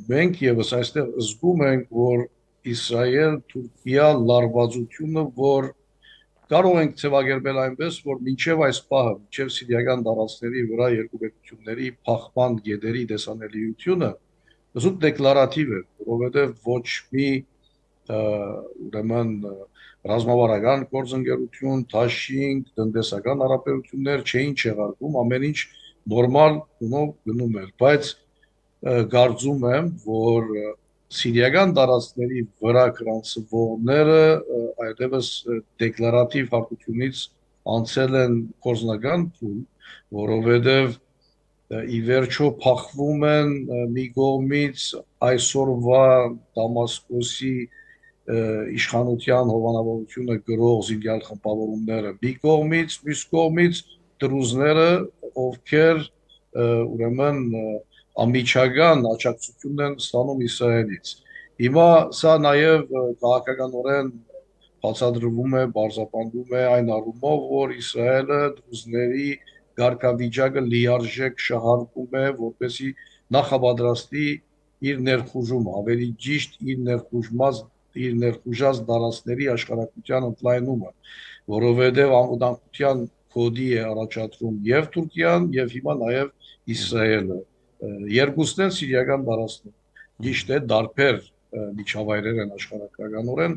մենք եւս այստեղ զգում ենք, որ Իսրայել-Թուրքիա լարվածությունը, որ կարող ենք ձևակերպել այնպես, որ մինչև այս պահը, մինչև սիրիական տարածքների վրա երկու պետությունների փախման գետերի տեսանելիությունը զուտ դեկլարատիվ է, որովհետև ոչ մի ուրեմն ռազմավարական գործընկերություն, դաշինք, տնտեսական հարաբերություններ չէին չեղարկում, ամեն ինչ նորմալ գնով գնում էր, բայց կարծում եմ, որ սիրիական տարածքների վրա գրանցվողները այդևս դեկլարատիվ հարտությունից անցել են գործնական փուլ, որովհետև ի վերջո փախվում են մի կողմից այսօրվա Դամասկոսի իշխանության հովանավորությունը գրող զինյալ խմբավորումները մի կողմից, մյուս կողմից դրուզները, ովքեր ուրեմն անմիջական աջակցություն են ստանում Իսրայելից։ Հիմա սա նաև քաղաքականորեն բացատրվում է, բարձրապնդվում է այն առումով, որ Իսրայելը դրուզների գարկավիճակը լիարժեք շահարկում է, որպեսզի նախապատրաստի իր ներխուժումը, ավելի ճիշտ իր ներխուժած տարածքների աշխարհակության ընդլայնումը, որովհետև անվտանգության կոդի է առաջադրում եւ Թուրքիան եւ հիմա նաեւ Իսրայելը։ Երկուսն են սիրիական տարածքներ։ Ճիշտ է, դարբեր միջավայրեր են աշխարհականորեն,